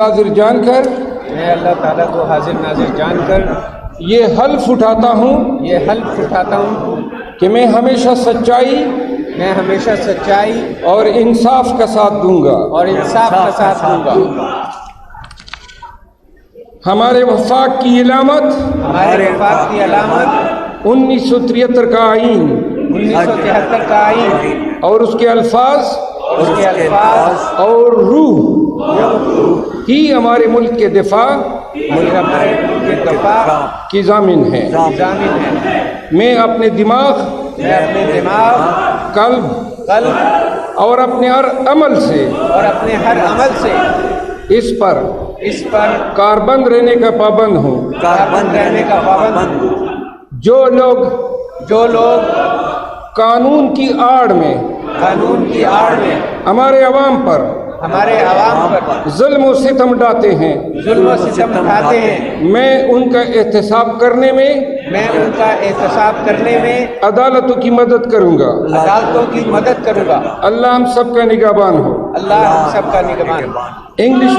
حاضر جان کر، میں اللہ تعالیٰ کو حاضر ناظر جان کر یہ حلف اٹھاتا ہوں کہ میں ہمیشہ سچائی اور انصاف کا ساتھ دوں گا ہمارے وفاق کی علامت 1973 کا آئین اور اس کے الفاظ اور روح ہی ہمارے ملک کے دفاع کی ضامن ہے۔ میں اپنے دماغ، قلب اور اپنے ہر عمل سے اس پر کاربند رہنے کا پابند ہوں۔ جو لوگ قانون کی آڑ میں ہمارے عوام پر ظلم و ستم ڈھاتے ہیں، میں ان کا احتساب کرنے میں عدالتوں کی مدد کروں گا۔ اللہ ہم سب کا نگہبان ہو۔ انگلش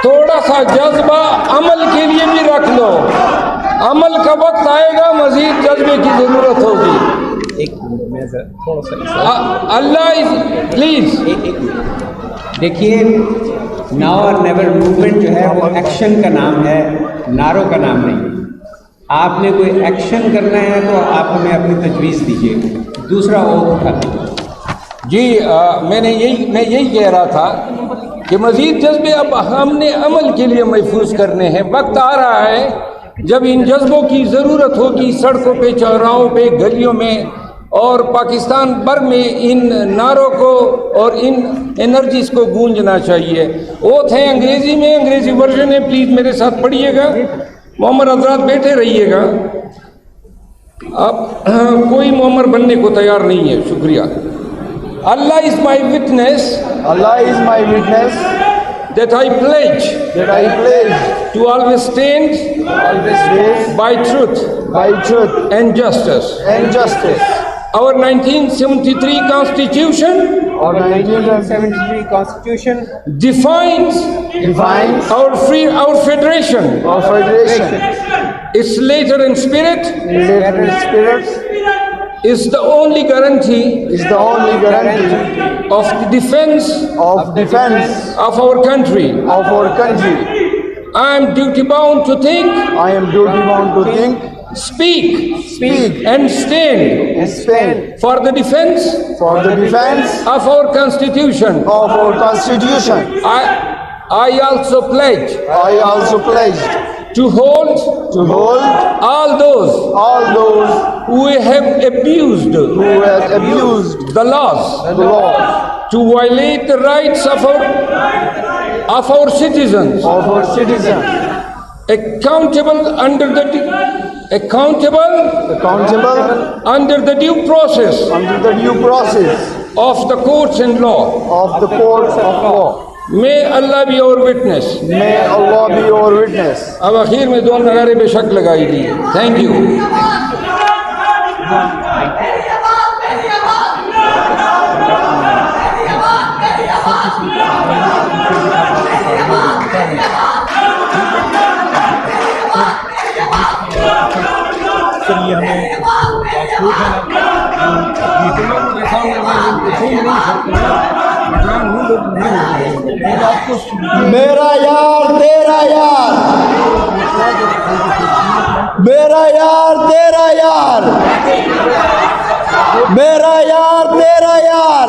تھوڑا سا جذبہ عمل کے لیے بھی رکھ لو۔ عمل کا وقت آئے گا، مزید جذبے کی ضرورت ہوگی۔ اللہ پلیز دیکھیے، ناؤ اور نیور موومنٹ جو ہے وہ ایکشن کا نام ہے، نعروں کا نام نہیں۔ آپ نے کوئی ایکشن کرنا ہے تو آپ ہمیں اپنی تجویز دیجیے، دوسرا وہ اٹھا دیجیے۔ جی میں یہی کہہ رہا تھا کہ مزید جذبے اب ہم نے عمل کے لیے محفوظ کرنے ہیں۔ وقت آ رہا ہے جب ان جذبوں کی ضرورت ہوگی، سڑکوں پہ، چوراہوں پہ، گلیوں میں اور پاکستان بھر میں ان نعروں کو اور ان انرجیز کو گونجنا چاہیے۔ اوتھ ہے انگریزی میں، انگریزی ورژن ہے، پلیز میرے ساتھ پڑھیے گا۔ معمر حضرات بیٹھے رہیے گا، اب کوئی معمر بننے کو تیار نہیں ہے۔ شکریہ۔ Allah is my witness that I pledge to always stand by truth and justice. Our 1973 Constitution defines our federation. Its letter and spirit is the only guarantee of the defense of our country. I am duty bound to think, speak and stand for the defense of our Constitution. I also pledge to hold all those who have abused the laws, to violate the rights of our citizens, accountable under the due process of the courts and law. May Allah be our witness. اب آخر میں دو نعرے بے شک لگائی دیے۔ Thank you. یہ ہمیں پاسپورٹ ہے نا، میرا یار تیرا یار، میرا یار تیرا یار، میرا یار تیرا یار،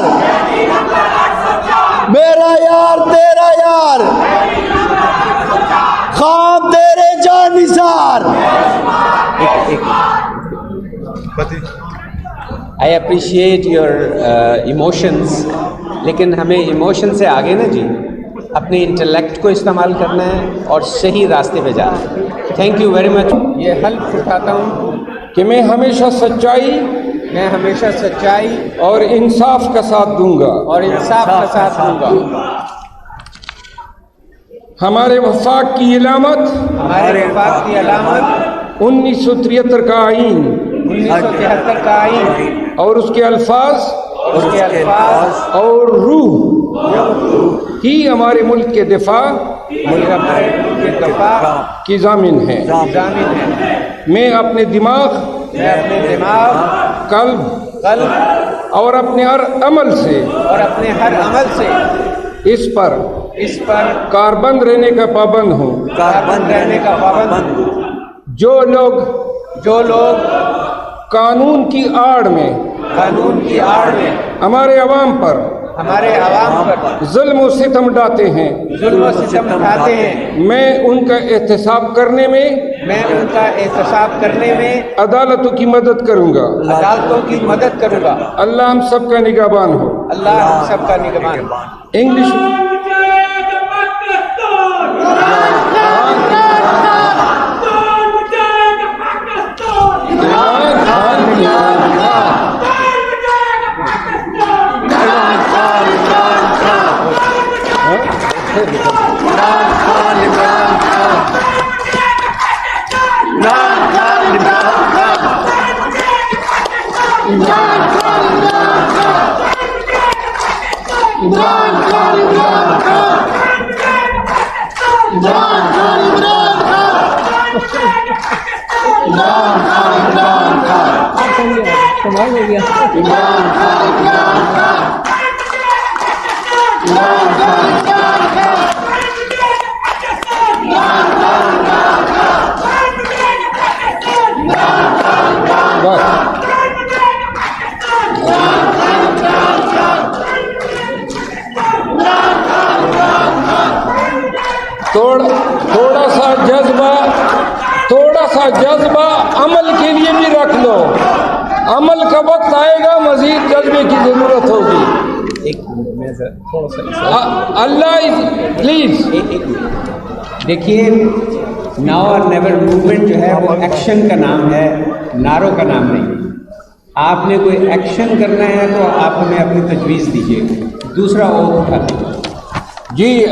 میرا یار تیرا یار، خواب تیرے جان نثار۔ آئی اپریشیٹ یور ایموشنز، لیکن ہمیں ایموشن سے آگے نا جی اپنے انٹلیکٹ کو استعمال کرنا ہے اور صحیح راستے پہ جانا ہے۔ Thank you very much. یہ حلف اٹھاتا ہوں کہ میں ہمیشہ سچائی اور انصاف کا ساتھ دوں گا اور انصاف کا ساتھ دوں گا۔ ہمارے وفاق کی علامت ہمارے وفاق کی علامت 1973 کا آئین 1973 کا آئین اور اس کے الفاظ اور روح ہی ہمارے ملک کے دفاع کی ضامن ہے۔ میں اپنے دماغ، قلب اور اپنے ہر عمل سے اس پر کاربند رہنے کا پابند ہوں۔ جو لوگ قانون کی آڑ میں ہمارے عوام پر ظلم و ستم ڈھاتے ہیں، میں ان کا احتساب کرنے میں عدالتوں کی مدد کروں گا۔ اللہ ہم سب کا نگہبان ہو۔ انگلش تھوڑا سا جذبہ عمل کے لیے بھی رکھ لو۔ عمل کا وقت آئے گا، مزید جذبے کی ضرورت ہوگی۔ اللہ پلیز دیکھیے، ناؤ اور نیور موومنٹ جو ہے وہ ایکشن کا نام ہے، نعروں کا نام نہیں۔ آپ نے کوئی ایکشن کرنا ہے تو آپ ہمیں اپنی تجویز دیجیے۔ دوسرا اور اٹھا دیجیے۔ جی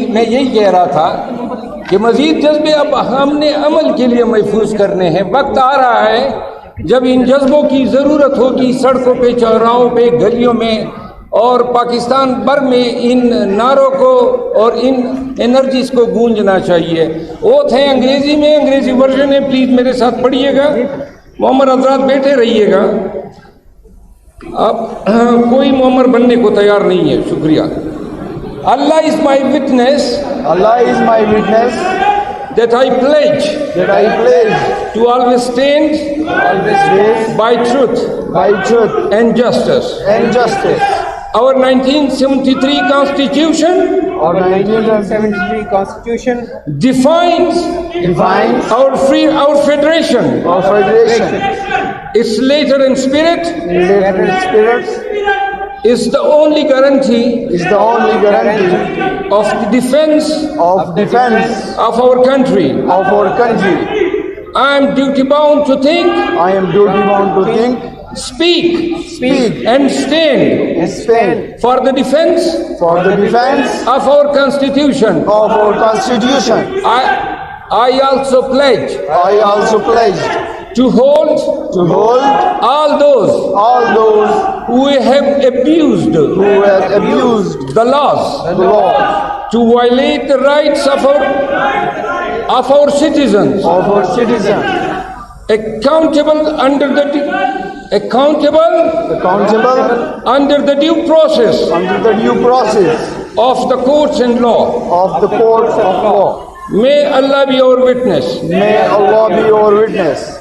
میں یہی کہہ رہا تھا کہ مزید جذبے اب ہم نے عمل کے لیے محفوظ کرنے ہیں۔ وقت آ رہا ہے جب ان جذبوں کی ضرورت ہوگی، سڑکوں پہ، چوراہوں پہ، گلیوں میں اور پاکستان بھر میں ان نعروں کو اور ان انرجیز کو گونجنا چاہیے۔ اوتھ ہے انگریزی میں، انگریزی ورژن ہے، پلیز میرے ساتھ پڑھیے گا۔ معمر حضرات بیٹھے رہیے گا، اب کوئی معمر بننے کو تیار نہیں ہے۔ شکریہ۔ Allah is my witness that I pledge to always stand by truth and justice. Our 1973 Constitution defines our federation. Its letter and spirit is the only guarantee of the defense of our country. I am duty bound to think, speak and stand for the defense of our Constitution. I also pledge to hold all those who have abused the laws, to violate the rights of our citizens, accountable under the due process of the courts and law. May Allah be your witness. May Allah be your witness.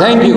Thank you.